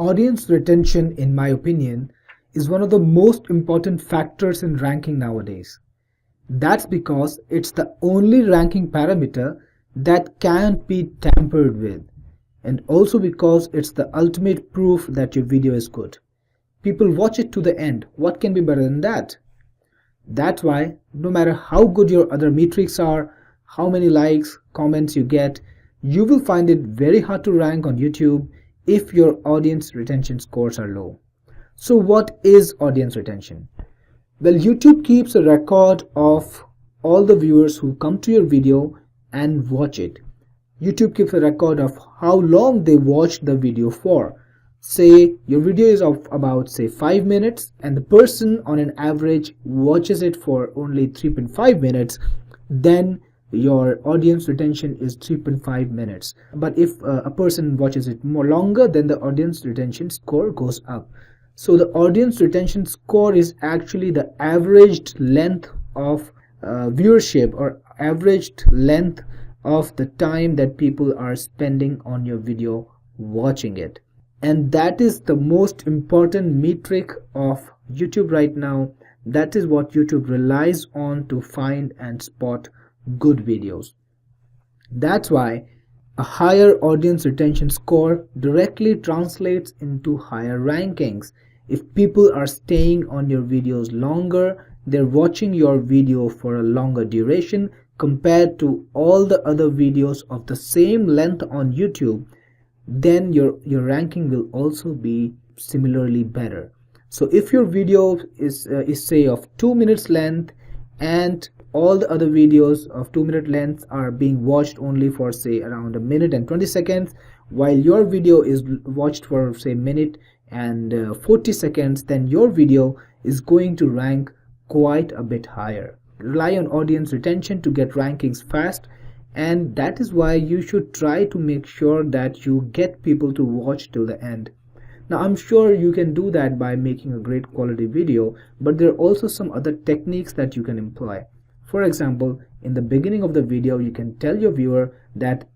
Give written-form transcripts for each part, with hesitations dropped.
Audience retention, in my opinion, is one of the most important factors in ranking nowadays. That's because it's the only ranking parameter that can't be tampered with, and also because it's the ultimate proof that your video is good. People watch it to the end. What can be better than that? That's why no matter how good your other metrics are, how many likes, comments you get, you will find it very hard to rank on YouTube if your audience retention scores are low. So what is audience retention? Well, YouTube keeps a record of all the viewers who come to your video and watch it. YouTube keeps a record of how long they watched the video for. Say your video is of about 5 minutes and the person on an average watches it for only 3.5 minutes, then your audience retention is 3.5 minutes. But if a person watches it more longer, then the audience retention score goes up. So the audience retention score is actually the averaged length of viewership, or averaged length of the time that people are spending on your video watching it. And that is the most important metric of YouTube right now. That is what YouTube relies on to find and spot good videos. That's why a higher audience retention score directly translates into higher rankings. If people are staying on your videos longer, they're watching your video for a longer duration compared to all the other videos of the same length on YouTube, then your ranking will also be similarly better. So if your video is say of 2 minutes length and all the other videos of 2-minute length are being watched only for say around 1 minute and 20 seconds, while your video is watched for say minute and 40 seconds, then your video is going to rank quite a bit higher. Rely on audience retention to get rankings fast, and that is why you should try to make sure that you get people to watch till the end. Now I'm sure you can do that by making a great quality video, but there are also some other techniques that you can employ. For example, in the beginning of the video, you can tell your viewer that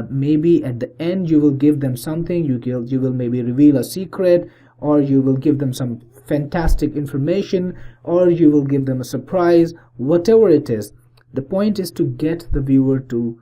maybe at the end you will give them something, you will maybe reveal a secret, or you will give them some fantastic information, or you will give them a surprise, whatever it is. The point is to get the viewer to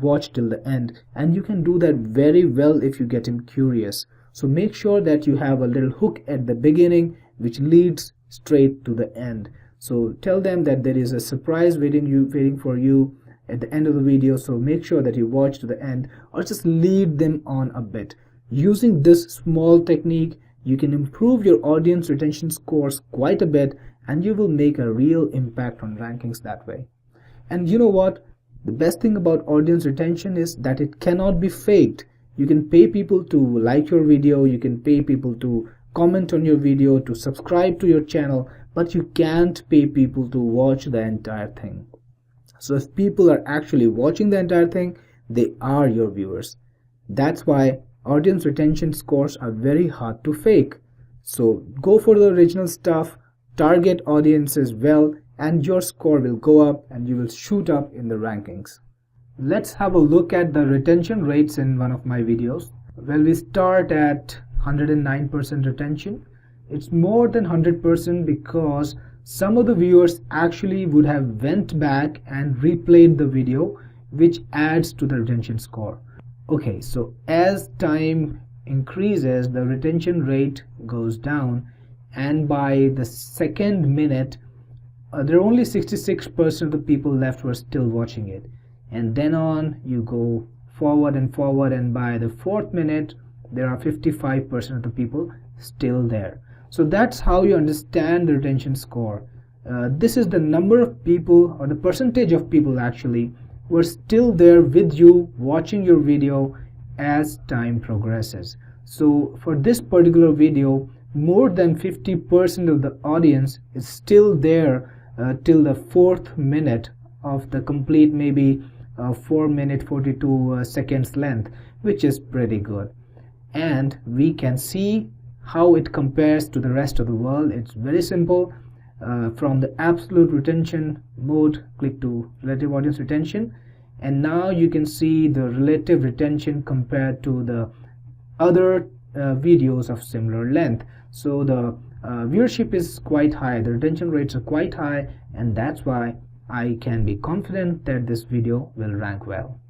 watch till the end, and you can do that very well if you get him curious. So make sure that you have a little hook at the beginning which leads straight to the end. So tell them that there is a surprise waiting for you at the end of the video, so make sure that you watch to the end, or just lead them on a bit. Using this small technique, you can improve your audience retention scores quite a bit, and you will make a real impact on rankings that way. And you know what? The best thing about audience retention is that it cannot be faked. You can pay people to like your video, you can pay people to comment on your video, to subscribe to your channel, but you can't pay people to watch the entire thing. So if people are actually watching the entire thing, they are your viewers. That's why audience retention scores are very hard to fake. So go for the original stuff, target audiences well, and your score will go up and you will shoot up in the rankings. Let's have a look at the retention rates in one of my videos. Well, we start at 109% retention. It's more than 100% because some of the viewers actually would have went back and replayed the video, which adds to the retention score. Okay, so as time increases, the retention rate goes down, and by the second minute, there are only 66% of the people left were still watching it. And then on, you go forward, and by the 4th minute, there are 55% of the people still there. So that's how you understand the retention score. This is the number of people, or the percentage of people actually, who are still there with you watching your video as time progresses. So for this particular video, more than 50% of the audience is still there till the 4th minute of the complete maybe 4 minute 42 seconds length, which is pretty good. And we can see how it compares to the rest of the world. It's very simple. From the absolute retention mode, click to relative audience retention, and now you can see the relative retention compared to the other videos of similar length. So the viewership is quite high, the retention rates are quite high, and that's why I can be confident that this video will rank well.